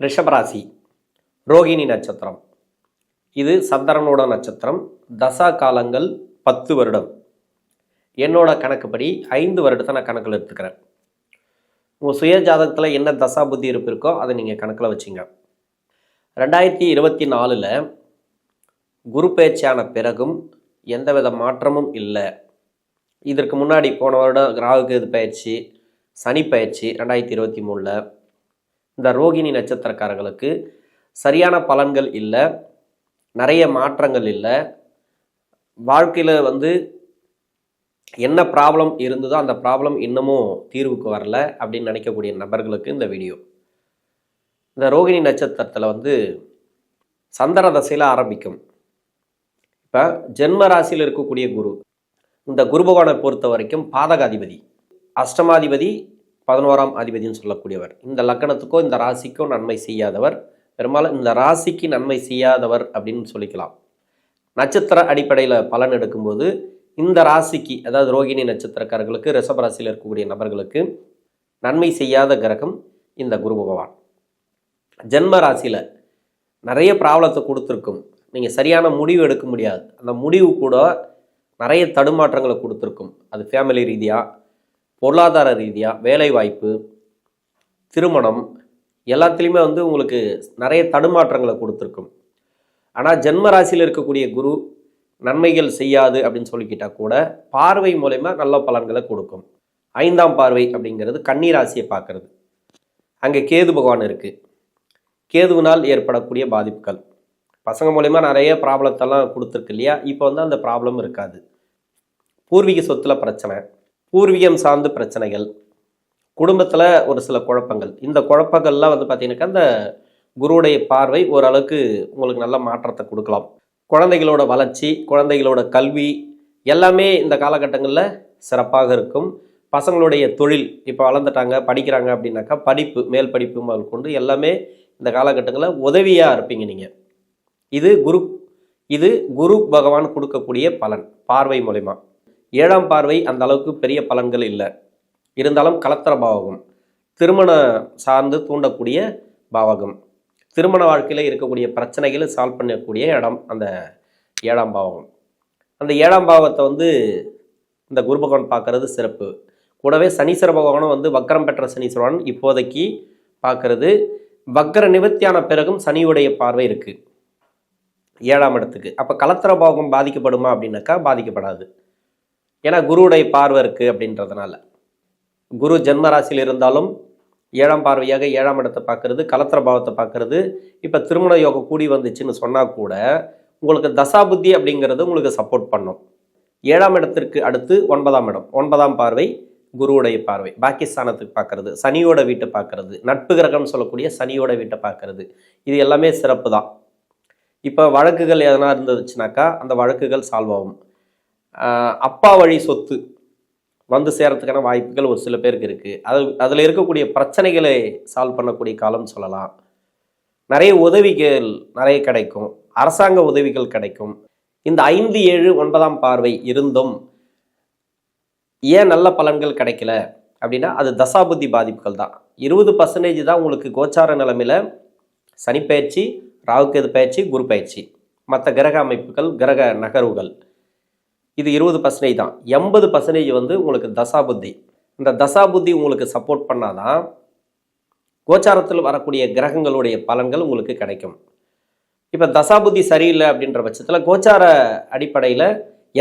ரிஷபராசி ரோகிணி நட்சத்திரம். இது சந்திரனோட நட்சத்திரம். தசா காலங்கள் 10 வருடம். என்னோட கணக்குப்படி 5 வருடத்தை நான் கணக்கில் எடுத்துக்கிறேன். உங்கள் சுய ஜாதகத்தில் என்ன தசா புத்தி இருப்பு இருக்கோ அதை நீங்கள் கணக்கில் வச்சிங்க. 2024 குரு பயிற்சியான பிறகும் எந்தவித மாற்றமும் இல்லை. இதற்கு முன்னாடி போன வருடம் ராகு கேது பயிற்சி, சனி பயிற்சி 2023 இந்த ரோகிணி நட்சத்திரக்காரர்களுக்கு சரியான பலன்கள் இல்லை, நிறைய மாற்றங்கள் இல்லை. வாழ்க்கையில் என்ன ப்ராப்ளம் இருந்ததோ அந்த ப்ராப்ளம் இன்னமும் தீர்வுக்கு வரல அப்படின்னு நினைக்கக்கூடிய நபர்களுக்கு இந்த வீடியோ. இந்த ரோகிணி நட்சத்திரத்தில் சந்திர தசையில் ஆரம்பிக்கும். இப்போ ஜென்ம ராசியில் இருக்கக்கூடிய குரு, இந்த குரு பகவானை பொறுத்த வரைக்கும் பாதகாதிபதி, அஷ்டமாதிபதி, 11ஆம் அதிபதினு சொல்லக்கூடியவர். இந்த லக்கணத்துக்கோ இந்த ராசிக்கோ நன்மை செய்யாதவர். பெரும்பாலும் இந்த ராசிக்கு நன்மை செய்யாதவர் அப்படின்னு சொல்லிக்கலாம். நட்சத்திர அடிப்படையில் பலன் எடுக்கும்போது இந்த ராசிக்கு, அதாவது ரோகிணி நட்சத்திரக்காரர்களுக்கு, ரிஷப ராசியில் இருக்கக்கூடிய நபர்களுக்கு நன்மை செய்யாத கிரகம் இந்த குரு பகவான். ஜென்ம ராசியில் நிறைய ப்ராப்ளத்தை கொடுத்துருக்கும். நீங்கள் சரியான முடிவு எடுக்க முடியாது. அந்த முடிவு கூட நிறைய தடுமாற்றங்களை கொடுத்துருக்கும். அது ஃபேமிலி ரீதியாக, பொருளாதார ரீதியாக, வேலை வாய்ப்பு, திருமணம் எல்லாத்துலேயுமே உங்களுக்கு நிறைய தடுமாற்றங்களை கொடுத்துருக்கும். ஆனால் ஜென்ம ராசியில் இருக்கக்கூடிய குரு நன்மைகள் செய்யாது அப்படின்னு சொல்லிக்கிட்டால் கூட பார்வை மூலமா நல்ல பலன்களை கொடுக்கும். 5ஆம் பார்வை அப்படிங்கிறது கன்னி ராசியை பார்க்கறது. அங்கே கேது பகவான் இருக்குது. கேதுவினால் ஏற்படக்கூடிய பாதிப்புகள் பசங்க மூலமா நிறைய ப்ராப்ளத்தெல்லாம் கொடுத்துருக்கு இல்லையா? இப்போ அந்த ப்ராப்ளம் இருக்காது. பூர்வீக சொத்துல பிரச்சனை, பூர்வீகம் சார்ந்த பிரச்சனைகள், குடும்பத்தில் ஒரு சில குழப்பங்கள், இந்த குழப்பங்கள்லாம் பார்த்தீங்கன்னாக்கா அந்த குருவுடைய பார்வை ஓரளவுக்கு உங்களுக்கு நல்ல மாற்றத்தை கொடுக்கலாம். குழந்தைகளோட வளர்ச்சி, குழந்தைகளோட கல்வி எல்லாமே இந்த காலகட்டங்களில் சிறப்பாக இருக்கும். பசங்களுடைய தொழில் இப்போ வளர்ந்துட்டாங்க, படிக்கிறாங்க அப்படின்னாக்கா படிப்பு, மேல் படிப்பு முதல் கொண்டு எல்லாமே இந்த காலகட்டங்களில் உதவியாக இருப்பீங்க நீங்கள். இது குரு பகவான் கொடுக்கக்கூடிய பலன் பார்வை மூலமா. 7ஆம் பார்வை அந்த அளவுக்கு பெரிய பலன்கள் இல்லை. இருந்தாலும் கலத்திர பாவகம், திருமண சார்ந்து தூண்டக்கூடிய பாவகம், திருமண வாழ்க்கையில் இருக்கக்கூடிய பிரச்சனைகளை சால்வ் பண்ணக்கூடிய இடம் அந்த 7ஆம் பாவகம். அந்த 7ஆம் பாவத்தை இந்த குரு பகவான் பார்க்கறது சிறப்பு. கூடவே சனீஸ்வர பகவானும் வக்கரம் பெற்ற சனீஸ்வரன் இப்போதைக்கு பார்க்கறது. வக்கர நிவர்த்தியான பிறகும் சனியுடைய பார்வை இருக்குது 7ஆம் இடத்துக்கு. அப்போ கலத்திர பாவகம் பாதிக்கப்படுமா அப்படின்னாக்கா பாதிக்கப்படாது. ஏன்னா குருவுடைய பார்வை இருக்குது அப்படின்றதுனால. குரு ஜென்மராசியில் இருந்தாலும் 7ஆம் பார்வையாக 7ஆம் இடத்தை பார்க்கறது, கலத்திர பாவத்தை பார்க்கறது. இப்போ திருமண யோகம் கூடி வந்துச்சுன்னு சொன்னால் கூட உங்களுக்கு தசாபுத்தி அப்படிங்கிறது உங்களுக்கு சப்போர்ட் பண்ணும். 7ஆம் இடத்திற்கு அடுத்து 9ஆம் இடம், 9ஆம் பார்வை குருவுடைய பார்வை, பாக்கியஸ்தானத்துக்கு பார்க்கறது, சனியோட வீட்டை பார்க்கறது, நட்பு கிரகம்னு சொல்லக்கூடிய சனியோட வீட்டை பார்க்கறது. இது எல்லாமே சிறப்பு தான். இப்போ வழக்குகள் எதனா இருந்துச்சுனாக்கா அந்த வழக்குகள் சால்வ் ஆகும். அப்பா வழி சொத்து சேரத்துக்கான வாய்ப்புகள் ஒரு சில பேருக்கு இருக்குது. அதில் இருக்கக்கூடிய பிரச்சனைகளை சால்வ் பண்ணக்கூடிய காலம் சொல்லலாம். நிறைய உதவிகள் நிறைய கிடைக்கும், அரசாங்க உதவிகள் கிடைக்கும். இந்த 5, 7, 9ஆம் பார்வை இருந்தும் ஏன் நல்ல பலன்கள் கிடைக்கல அப்படின்னா அது தசாபுத்தி பாதிப்புகள் தான். 20% தான் உங்களுக்கு கோச்சார நிலைமையில் சனி பயிற்சி, ராகுகேது பயிற்சி, குரு பயிற்சி, மற்ற கிரக அமைப்புகள், கிரக நகர்வுகள், இது 20% தான். 80% உங்களுக்கு தசாபுத்தி. இந்த தசாபுத்தி உங்களுக்கு சப்போர்ட் பண்ணாதான் கோச்சாரத்தில் வரக்கூடிய கிரகங்களுடைய பலன்கள் உங்களுக்கு கிடைக்கும். இப்போ தசாபுத்தி சரியில்லை அப்படின்ற பட்சத்தில் கோச்சார அடிப்படையில்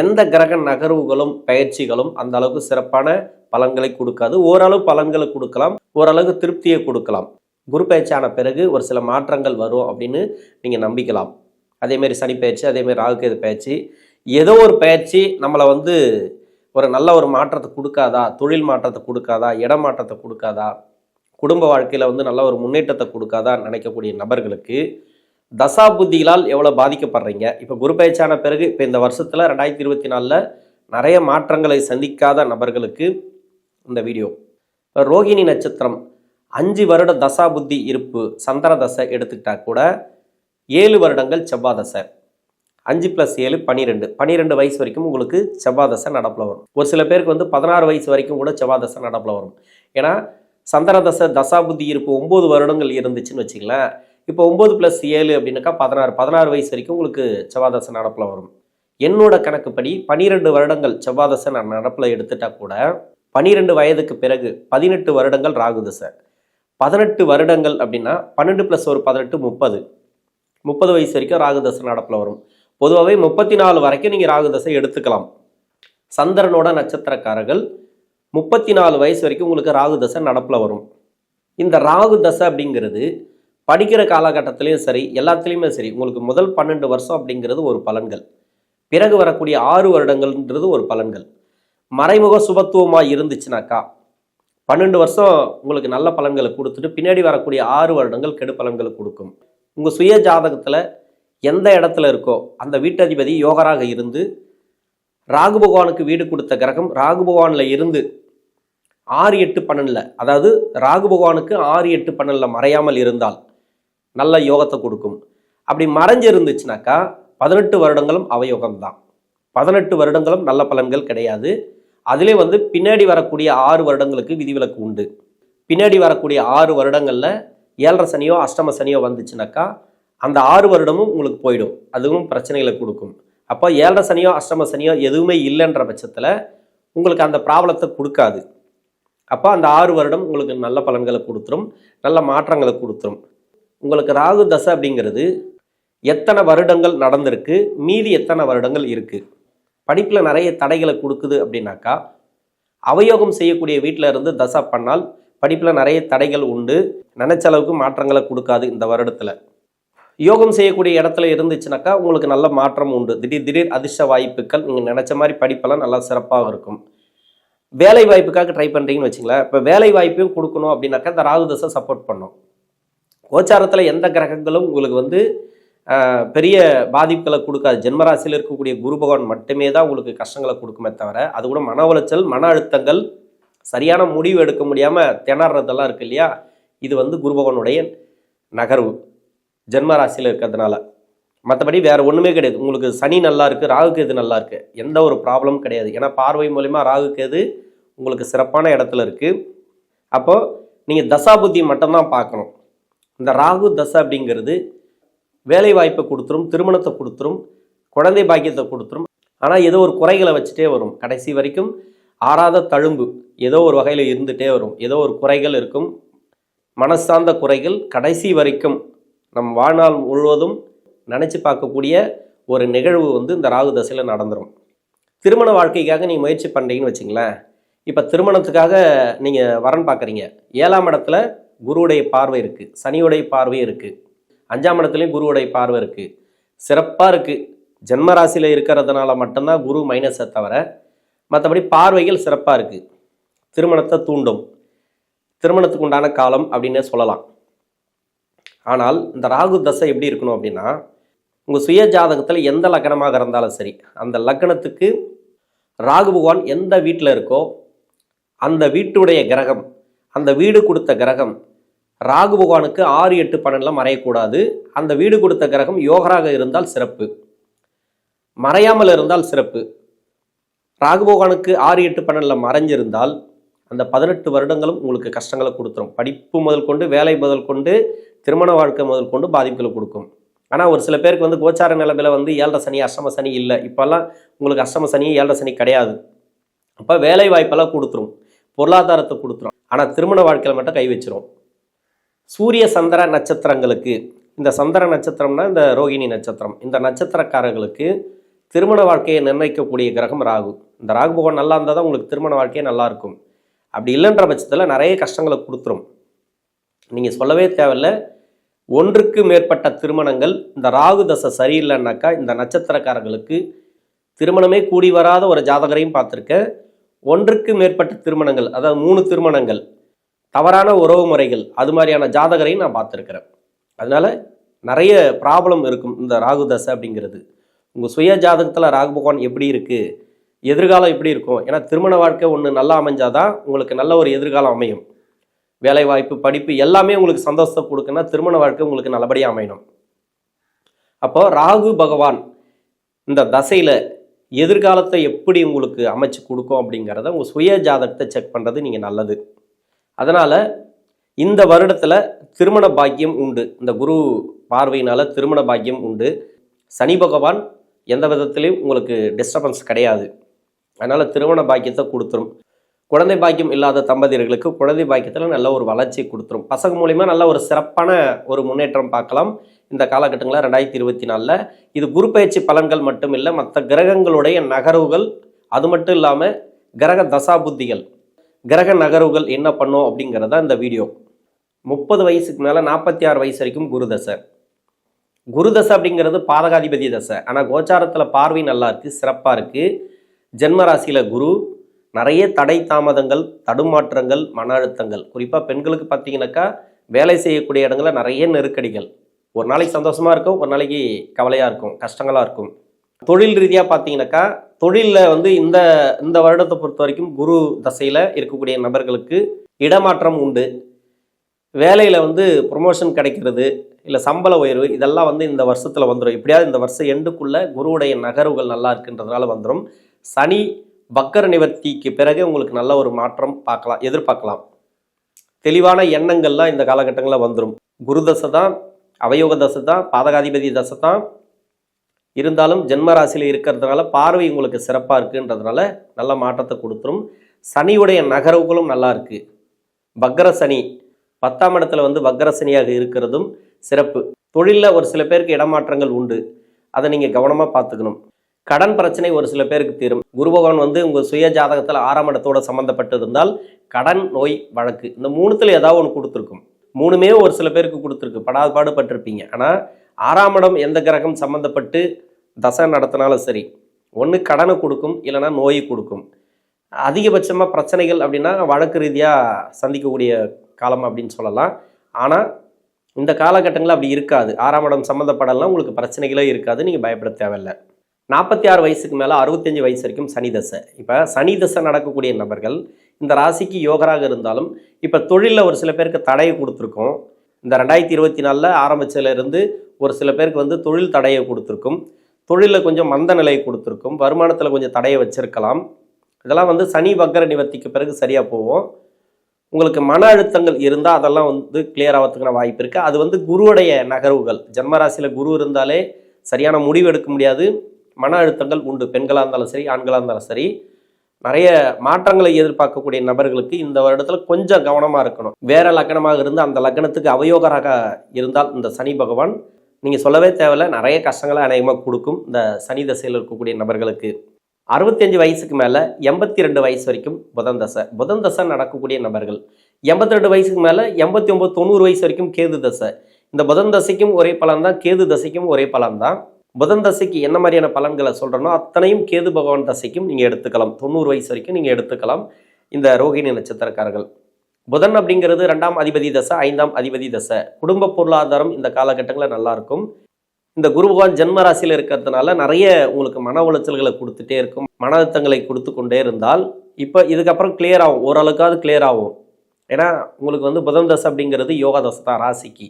எந்த கிரக நகர்வுகளும் பயிற்சிகளும் அந்த அளவுக்கு சிறப்பான பலன்களை கொடுக்காது. ஓரளவு பலன்களை கொடுக்கலாம், ஓரளவுக்கு திருப்தியை கொடுக்கலாம். குரு பயிற்சியான பிறகு ஒரு சில மாற்றங்கள் வரும் அப்படின்னு நீங்கள் நம்பிக்கலாம். அதேமாரி சனி பயிற்சி, அதேமாரி ராகுகேது பயிற்சி, ஏதோ ஒரு பயிற்சி நம்மளை ஒரு நல்ல ஒரு மாற்றத்தை கொடுக்காதா, தொழில் மாற்றத்தை கொடுக்காதா, இடம் மாற்றத்தை கொடுக்காதா, குடும்ப வாழ்க்கையில் நல்ல ஒரு முன்னேற்றத்தை கொடுக்காதா நினைக்கக்கூடிய நபர்களுக்கு தசா புத்திகளால் எவ்வளோ பாதிக்கப்படுறீங்க. இப்போ குரு பயிற்சியான பிறகு இப்போ இந்த வருஷத்தில் 2024 நிறைய மாற்றங்களை சந்திக்காத நபர்களுக்கு இந்த வீடியோ. இப்போ ரோகிணி நட்சத்திரம் 5 வருட தசா புத்தி இருப்பு சந்திர தசை எடுத்துக்கிட்டா கூட 7 வருடங்கள் செவ்வாய் தசை, 5 + 7 12 வயசு வரைக்கும் உங்களுக்கு செவ்வாய் தசை நடப்பில் வரும். ஒரு சில பேருக்கு 16 வயசு வரைக்கும் கூட செவ்வாய் தசை நடப்பில் வரும். ஏன்னா சந்திர தசை தசாபுத்தி இருப்பு 9 வருடங்கள் இருந்துச்சுன்னு வச்சுங்களேன். இப்போ 9 + 7 அப்படின்னாக்கா 16 வயசு வரைக்கும் உங்களுக்கு செவ்வாய் தசை நடப்பில் வரும். என்னோட கணக்குப்படி 12 வருடங்கள் செவ்வாய் தசை நான் நடப்பில் எடுத்துட்டா கூட 12 வயதுக்கு பிறகு 18 வருடங்கள் ராகு தசை. 18 வருடங்கள் அப்படின்னா 12 + 1 18 30 வயசு வரைக்கும் ராகு தசை நடப்பில் வரும். பொதுவாகவே 34 வரைக்கும் நீங்கள் ராகு தசை எடுத்துக்கலாம். சந்திரனோட நட்சத்திரக்காரர்கள் 34 வயசு வரைக்கும் உங்களுக்கு ராகு தசை நடப்பில் வரும். இந்த ராகு தசை அப்படிங்கிறது படிக்கிற காலகட்டத்திலையும் சரி, எல்லாத்துலேயுமே சரி, உங்களுக்கு முதல் 12 வருஷம் அப்படிங்கிறது ஒரு பலன்கள், பிறகு வரக்கூடிய 6 வருடங்கள்ன்றது ஒரு பலன்கள். மறைமுக சுபத்துவமாக இருந்துச்சுனாக்கா 12 வருஷம் உங்களுக்கு நல்ல பலன்களை கொடுத்துட்டு பின்னாடி வரக்கூடிய 6 வருடங்கள் கெடு பலன்களை கொடுக்கும். உங்கள் சுய ஜாதகத்தில் எந்த இடத்துல இருக்கோ அந்த வீட்டதிபதி யோகராக இருந்து ராகு பகவானுக்கு வீடு கொடுத்த கிரகம் ராகு பகவானில் இருந்து 6, 8, 12 அதாவது ராகு பகவானுக்கு 6, 8, 12 மறையாமல் இருந்தால் நல்ல யோகத்தை கொடுக்கும். அப்படி மறைஞ்சு இருந்துச்சுனாக்கா 18 வருடங்களும் அவயோகம்தான். 18 வருடங்களும் நல்ல பலன்கள் கிடையாது. அதிலே பின்னாடி வரக்கூடிய 6 வருடங்களுக்கு விதிவிலக்கு உண்டு. பின்னாடி வரக்கூடிய 6 வருடங்களில் 7.5 சனியோ அஷ்டம சனியோ வந்துச்சுனாக்கா அந்த 6 வருடமும் உங்களுக்கு போயிடும். அதுவும் பிரச்சனைகளை கொடுக்கும். அப்போ 7.5 சனியோ அஷ்டம சனியோ எதுவுமே இல்லைன்ற பட்சத்தில் உங்களுக்கு அந்த ப்ராப்ளத்தை கொடுக்காது. அப்போ அந்த 6 வருடம் உங்களுக்கு நல்ல பலன்களை கொடுத்துரும், நல்ல மாற்றங்களை கொடுத்துரும். உங்களுக்கு ராகு தசை அப்படிங்கிறது எத்தனை வருடங்கள் நடந்திருக்கு, மீதி எத்தனை வருடங்கள் இருக்குது, படிப்பில் நிறைய தடைகளை கொடுக்குது அப்படின்னாக்கா அவயோகம் செய்யக்கூடிய வீட்டில் இருந்து தசை பண்ணால் படிப்பில் நிறைய தடைகள் உண்டு, நினைச்ச அளவுக்கு மாற்றங்களை கொடுக்காது. இந்த வருடத்தில் யோகம் செய்யக்கூடிய இடத்துல இருந்துச்சுனாக்கா உங்களுக்கு நல்ல மாற்றம் உண்டு. திடீர் அதிர்ஷ்ட வாய்ப்புகள், நீங்கள் நினச்ச மாதிரி படிப்பெல்லாம் நல்லா சிறப்பாக இருக்கும். வேலை வாய்ப்புக்காக ட்ரை பண்ணுறீங்கன்னு வச்சுங்களேன். இப்போ வேலை வாய்ப்பையும் கொடுக்கணும் அப்படின்னாக்கா இந்த ராகு தசை சப்போர்ட் பண்ணும். கோச்சாரத்தில் எந்த கிரகங்களும் உங்களுக்கு பெரிய பாதிப்புகளை கொடுக்காது. ஜென்மராசியில் இருக்கக்கூடிய குரு பகவான் மட்டுமே தான் உங்களுக்கு கஷ்டங்களை கொடுக்குமே தவிர, அது கூட மன உளைச்சல், மன அழுத்தங்கள், சரியான முடிவு எடுக்க முடியாமல் திணறதெல்லாம் இருக்கு இல்லையா, இது குரு பகவானுடைய நகர்வு ஜென்மராசியில் இருக்கிறதுனால. மற்றபடி வேறு ஒன்றுமே கிடையாது. உங்களுக்கு சனி நல்லா இருக்குது, ராகு கேது நல்லா இருக்குது, எந்த ஒரு ப்ராப்ளமும் கிடையாது. ஏன்னா பார்வை மூலிமா ராகு கேது உங்களுக்கு சிறப்பான இடத்துல இருக்குது. அப்போது நீங்கள் தசாபுத்தி மட்டும்தான் பார்க்கணும். இந்த ராகு தசை அப்படிங்கிறது வேலை வாய்ப்பை கொடுத்துரும், திருமணத்தை கொடுத்துரும், குழந்தை பாக்கியத்தை கொடுத்துரும். ஆனால் ஏதோ ஒரு குறைகளை வச்சுட்டே வரும். கடைசி வரைக்கும் ஆறாத தழும்பு ஏதோ ஒரு வகையில் இருந்துகிட்டே வரும். ஏதோ ஒரு குறைகள் இருக்கும், மனசார்ந்த குறைகள் கடைசி வரைக்கும் நம் வாழ்நாள் முழுவதும் நினச்சி பார்க்கக்கூடிய ஒரு நிகழ்வு இந்த ராகு தசையில் நடந்துடும். திருமண வாழ்க்கைக்காக நீங்கள் முயற்சி பண்ணுறீங்கன்னு வச்சிங்களேன். இப்போ திருமணத்துக்காக நீங்கள் வரன் பார்க்குறீங்க. 7ஆம் இடத்துல குருவுடைய பார்வை இருக்குது, சனியுடைய பார்வை இருக்குது, 5ஆம் இடத்துலையும் குருவுடைய பார்வை இருக்குது, சிறப்பாக இருக்குது. ஜென்மராசியில் இருக்கிறதுனால மட்டும்தான் குரு மைனஸை தவிர மற்றபடி பார்வைகள் சிறப்பாக இருக்குது. திருமணத்தை தூண்டும், திருமணத்துக்கு உண்டான காலம் அப்படின்னே சொல்லலாம். ஆனால் இந்த ராகு தசை எப்படி இருக்கணும் அப்படின்னா, உங்கள் சுய ஜாதகத்தில் எந்த லக்னமாக இருந்தாலும் சரி, அந்த லக்னத்துக்கு ராகு பகவான் எந்த வீட்டில் இருக்கோ அந்த வீட்டுடைய கிரகம், அந்த வீடு கொடுத்த கிரகம் ராகு பகவானுக்கு 6, 8, 12 மறையக்கூடாது. அந்த வீடு கொடுத்த கிரகம் யோகராக இருந்தால் சிறப்பு, மறையாமல் இருந்தால் சிறப்பு. ராகு பகவானுக்கு 6, 8, 12 மறைஞ்சிருந்தால் அந்த 18 வருடங்களும் உங்களுக்கு கஷ்டங்களை கொடுத்துரும். படிப்பு முதல் கொண்டு, வேலை முதல் கொண்டு, திருமண வாழ்க்கை முதல் கொண்டு பாதிப்புகளை கொடுக்கும். ஆனால் ஒரு சில பேருக்கு கோச்சார நிலைமையில் 7.5 சனி அஷ்டம சனி இல்லை. இப்போல்லாம் உங்களுக்கு அஷ்டம சனி 7.5 சனி கிடையாது. அப்போ வேலை வாய்ப்பெல்லாம் கொடுத்துரும், பொருளாதாரத்தை கொடுத்துரும். ஆனால் திருமண வாழ்க்கையில் மட்டும் கை வச்சிரும். சூரிய சந்திர நட்சத்திரங்களுக்கு, இந்த சந்திர நட்சத்திரம்னா இந்த ரோகிணி நட்சத்திரம், இந்த நட்சத்திரக்காரர்களுக்கு திருமண வாழ்க்கையை நிர்ணயிக்கக்கூடிய கிரகம் ராகு. இந்த ராகு பகவான் நல்லா இருந்தால் தான் உங்களுக்கு திருமண வாழ்க்கையே நல்லாயிருக்கும். அப்படி இல்லைன்ற பட்சத்தில் நிறைய கஷ்டங்களை கொடுத்துரும். நீங்கள் சொல்லவே தேவையில்லை, ஒன்றுக்கு மேற்பட்ட திருமணங்கள் இந்த ராகு தசை சரியில்லைன்னாக்கா இந்த நட்சத்திரக்காரர்களுக்கு திருமணமே கூடி வராத ஒரு ஜாதகரையும் பார்த்துருக்கேன். ஒன்றுக்கு மேற்பட்ட திருமணங்கள், அதாவது 3 திருமணங்கள், தவறான உறவு முறைகள், அது மாதிரியான ஜாதகரையும் நான் பார்த்துருக்கிறேன். அதனால நிறைய ப்ராப்ளம் இருக்கும் இந்த ராகு தசை அப்படிங்கிறது. உங்கள் சுய ஜாதகத்தில் ராகு பகவான் எப்படி இருக்குது, எதிர்காலம் எப்படி இருக்கும். ஏன்னா திருமண வாழ்க்கை ஒன்று நல்லா அமைஞ்சாதான் உங்களுக்கு நல்ல ஒரு எதிர்காலம் அமையும். வேலை வாய்ப்பு, படிப்பு எல்லாமே உங்களுக்கு சந்தோஷத்தை கொடுக்குன்னா திருமண வாழ்க்கை உங்களுக்கு நல்லபடியாக அமையணும். அப்போ ராகு பகவான் இந்த தசையில் எதிர்காலத்தை எப்படி உங்களுக்கு அமைச்சு கொடுக்கும் அப்படிங்கிறத உங்கள் சுய ஜாதகத்தை செக் பண்ணுறது நீங்கள் நல்லது. அதனால் இந்த வருடத்தில் திருமண பாக்கியம் உண்டு. இந்த குரு பார்வையினால் திருமண பாக்கியம் உண்டு. சனி பகவான் எந்த விதத்திலையும் உங்களுக்கு டிஸ்டர்பன்ஸ் கிடையாது. அதனால் திருமண பாக்கியத்தை கொடுத்துரும். குழந்தை பாக்கியம் இல்லாத தம்பதியர்களுக்கு குழந்தை பாக்கியத்தில் நல்ல ஒரு வளர்ச்சி கொடுத்துரும். பசங்க மூலிமா நல்ல ஒரு சிறப்பான ஒரு முன்னேற்றம் பார்க்கலாம் இந்த காலகட்டங்களில் 2024. இது குரு பயிற்சி பலன்கள் மட்டும் இல்லை, மற்ற கிரகங்களுடைய நகர்வுகள், அது மட்டும் இல்லாமல் கிரக தசாபுத்திகள், கிரக நகர்வுகள் என்ன பண்ணும் அப்படிங்கிறதா இந்த வீடியோ. 30 வயசுக்கு மேலே 46 வயசு வரைக்கும் குரு தசை. குரு தசை அப்படிங்கிறது பாதகாதிபதி தசை. ஆனால் கோச்சாரத்தில் பார்வை நல்லா இருக்குது, சிறப்பாக இருக்குது. ஜென்மராசியில் குரு. நிறைய தடை தாமதங்கள், தடுமாற்றங்கள், மன அழுத்தங்கள், குறிப்பாக பெண்களுக்கு பார்த்தீங்கன்னாக்கா வேலை செய்யக்கூடிய இடங்களில் நிறைய நெருக்கடிகள். ஒரு நாளைக்கு சந்தோஷமாக இருக்கும், ஒரு நாளைக்கு கவலையாக இருக்கும், கஷ்டங்களாக இருக்கும். தொழில் ரீதியாக பார்த்தீங்கன்னாக்கா தொழிலில் இந்த இந்த வருடத்தை பொறுத்த வரைக்கும் குரு தசையில் இருக்கக்கூடிய நபர்களுக்கு இடமாற்றம் உண்டு. வேலையில் ப்ரொமோஷன் கிடைக்கிறது, இல்லை சம்பள உயர்வு, இதெல்லாம் இந்த வருஷத்தில் வந்துடும். எப்படியாவது இந்த வருஷம் எண்டுக்குள்ளே குருவுடைய நகர்வுகள் நல்லா இருக்குன்றதுனால வந்துடும். சனி வக்கர நிவர்த்திக்கு பிறகு உங்களுக்கு நல்ல ஒரு மாற்றம் எதிர்பார்க்கலாம். தெளிவான எண்ணங்கள்லாம் இந்த காலகட்டங்களில் வந்துடும். குரு தசை தான், அவயோக தசை தான், பாதகாதிபதி தசை தான். இருந்தாலும் ஜென்மராசியில் இருக்கிறதுனால பார்வை உங்களுக்கு சிறப்பாக இருக்குன்றதுனால நல்ல மாற்றத்தை கொடுத்துரும். சனியுடைய நகர்வுகளும் நல்லா இருக்குது. வக்கர சனி 10ஆம் இடத்துல வக்கர சனியாக இருக்கிறதும் சிறப்பு. தொழிலில் ஒரு சில பேருக்கு இடமாற்றங்கள் உண்டு, அதை நீங்கள் கவனமாக பார்த்துக்கணும். கடன் பிரச்சனை ஒரு சில பேருக்கு தீரும். குரு பகவான் உங்கள் சுய ஜாதகத்தில் 6ஆம் இடத்தோடு சம்மந்தப்பட்டு இருந்தால் கடன், நோய், வழக்கு, இந்த 3த்தில் ஏதாவது ஒன்று கொடுத்துருக்கும். 3மே ஒரு சில பேருக்கு கொடுத்துருக்கு, பாடுபட்டிருப்பீங்க. ஆனால் 6ஆம் இடம் எந்த கிரகம் சம்மந்தப்பட்டு தசை நடத்தினாலும் சரி, ஒன்று கடனை கொடுக்கும், இல்லைனா நோயை கொடுக்கும். அதிகபட்சமாக பிரச்சனைகள் அப்படின்னா வழக்கு ரீதியாக சந்திக்கக்கூடிய காலம் அப்படின்னு சொல்லலாம். ஆனால் இந்த காலகட்டங்களில் அப்படி இருக்காது. 6ஆம் இடம் சம்மந்தப்படலாம், உங்களுக்கு பிரச்சனைகளே இருக்காது, நீங்கள் பயப்பட தேவையில்லை. 46 வயசுக்கு மேலே 65 வயசு வரைக்கும் சனி தசை. இப்போ சனி தசை நடக்கக்கூடிய நபர்கள் இந்த ராசிக்கு யோகராக இருந்தாலும் இப்போ தொழிலில் ஒரு சில பேருக்கு தடையை கொடுத்துருக்கோம். இந்த 2024 ஆரம்பிச்சதுலேருந்து ஒரு சில பேருக்கு தொழில் தடையை கொடுத்துருக்கும். தொழிலில் கொஞ்சம் மந்த நிலையை கொடுத்துருக்கும். வருமானத்தில் கொஞ்சம் தடையை வச்சிருக்கலாம். இதெல்லாம் சனி வக்கர நிவர்த்திக்கு பிறகு சரியாக போவோம். உங்களுக்கு மன அழுத்தங்கள் இருந்தால் அதெல்லாம் கிளியர் ஆகிறதுக்கான வாய்ப்பு இருக்குது. அது குருவுடைய நகர்வுகள். ஜென்மராசியில் குரு இருந்தாலே சரியான முடிவு எடுக்க முடியாது, மன அழுத்தங்கள் உண்டு. பெண்களாக இருந்தாலும் சரி, ஆண்களாக இருந்தாலும் சரி, நிறைய மாற்றங்களை எதிர்பார்க்கக்கூடிய நபர்களுக்கு இந்த வருடத்தில் கொஞ்சம் கவனமாக இருக்கணும். வேற லக்னமாக இருந்து அந்த லக்னத்துக்கு அவயோகராக இருந்தால் இந்த சனி பகவான் நீங்கள் சொல்லவே தேவையில்லை, நிறைய கஷ்டங்களை அநேகமாக கொடுக்கும் இந்த சனி தசையில் இருக்கக்கூடிய நபர்களுக்கு. 65 வயசுக்கு மேலே 82 வயசு வரைக்கும் புதன் தசை நடக்கக்கூடிய நபர்கள். 82 வயசுக்கு மேலே 89, 90 வயசு வரைக்கும் கேது தசை. இந்த புதன் தசைக்கும் ஒரே பலன் தான், கேது தசைக்கும் ஒரே பலன் தான். புதன் தசைக்கு என்ன மாதிரியான பலன்களை சொல்கிறனோ அத்தனையும் கேது பகவான் தசைக்கும் நீங்கள் எடுத்துக்கலாம். 90 வயசு வரைக்கும் நீங்கள் எடுத்துக்கலாம் இந்த ரோகிணி நட்சத்திரக்காரர்கள். புதன் அப்படிங்கிறது 2ஆம் அதிபதி தசை, 5ஆம் அதிபதி தசை. குடும்ப பொருளாதாரம் இந்த காலகட்டங்களில் நல்லாயிருக்கும். இந்த குரு பகவான் ஜென்ம ராசியில் இருக்கிறதுனால நிறைய உங்களுக்கு மன உளைச்சல்களை கொடுத்துட்டே இருக்கும், மன அழுத்தங்களை கொடுத்து கொண்டே இருந்தால் இப்போ இதுக்கப்புறம் கிளியர் ஆகும், ஓரளவுக்காவது கிளியர் ஆகும். ஏன்னா உங்களுக்கு புதன் தசை அப்படிங்கிறது யோகா தசை தான் ராசிக்கு.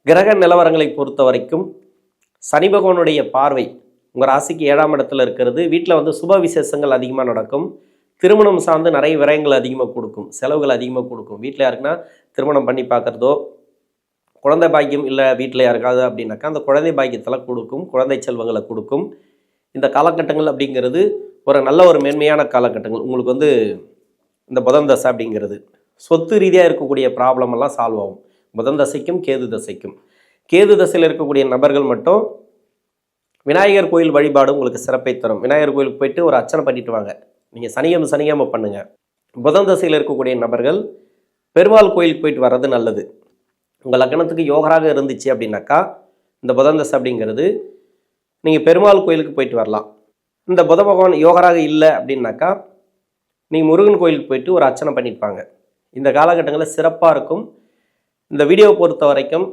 கிரக நிலவரங்களை பொறுத்த வரைக்கும் சனி பகவானுடைய பார்வை உங்கள் ராசிக்கு 7ஆம் இடத்துல இருக்கிறது. வீட்டில் சுப விசேஷங்கள் அதிகமாக நடக்கும். திருமணம் சார்ந்து நிறைய விரயங்கள் அதிகமாக கொடுக்கும், செலவுகள் அதிகமாக கொடுக்கும். வீட்டில் யாருக்குன்னா திருமணம் பண்ணி பார்க்குறதோ, குழந்தை பாக்கியம் இல்லை வீட்டில் யாருக்காது அப்படின்னாக்கா அந்த குழந்தை பாக்கியத்தெல்லாம் கொடுக்கும், குழந்தை செல்வங்களை கொடுக்கும். இந்த காலகட்டங்கள் அப்படிங்கிறது ஒரு நல்ல ஒரு மேன்மையான காலகட்டங்கள். உங்களுக்கு இந்த புதன் தசை அப்படிங்கிறது சொத்து ரீதியாக இருக்கக்கூடிய ப்ராப்ளம் எல்லாம் சால்வ் ஆகும். புதன் தசைக்கும் கேது தசைக்கும். கேது தசையில் இருக்கக்கூடிய நபர்கள் மட்டும் விநாயகர் கோயில் வழிபாடு உங்களுக்கு சிறப்பை தரும். விநாயகர் கோயிலுக்கு போயிட்டு ஒரு அர்ச்சனை பண்ணிட்டு வாங்க. நீங்கள் சனிக்கிழமை பண்ணுங்கள். புதன் தசையில் இருக்கக்கூடிய நபர்கள் பெருமாள் கோயிலுக்கு போயிட்டு வர்றது நல்லது. உங்கள் லக்னத்துக்கு யோகராக இருந்துச்சு அப்படின்னாக்கா இந்த புதன் தசை அப்படிங்கிறது நீங்கள் பெருமாள் கோயிலுக்கு போயிட்டு வரலாம். இந்த புத பகவான் யோகராக இல்லை அப்படின்னாக்கா நீங்கள் முருகன் கோயிலுக்கு போயிட்டு ஒரு அர்ச்சனை பண்ணிப்பாங்க. இந்த காலகட்டங்களில் சிறப்பாக இருக்கும். இந்த வீடியோவை பொறுத்த வரைக்கும்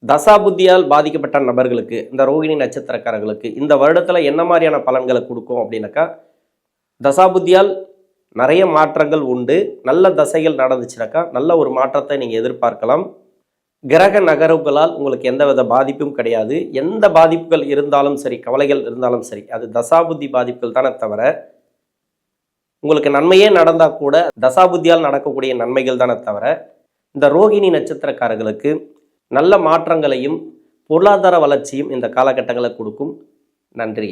தசாபுத்தியால் பாதிக்கப்பட்ட நபர்களுக்கு, இந்த ரோகிணி நட்சத்திரக்காரர்களுக்கு இந்த வருடத்தில் என்ன மாதிரியான பலன்களை கொடுக்கும் அப்படின்னாக்கா, தசாபுத்தியால் நிறைய மாற்றங்கள் உண்டு. நல்ல தசைகள் நடந்துச்சுனாக்கா நல்ல ஒரு மாற்றத்தை நீங்கள் எதிர்பார்க்கலாம். கிரக நகர்வுகளால் உங்களுக்கு எந்தவித பாதிப்பும் கிடையாது. எந்த பாதிப்புகள் இருந்தாலும் சரி, கவலைகள் இருந்தாலும் சரி, அது தசாபுத்தி பாதிப்புகள் தானே தவிர உங்களுக்கு நன்மையே நடந்தால் கூட தசாபுத்தியால் நடக்கக்கூடிய நன்மைகள் தானே தவிர, இந்த ரோகிணி நட்சத்திரக்காரர்களுக்கு நல்ல மாற்றங்களையும் பொருளாதார வளர்ச்சியும் இந்த காலகட்டங்களை கொடுக்கும். நன்றி.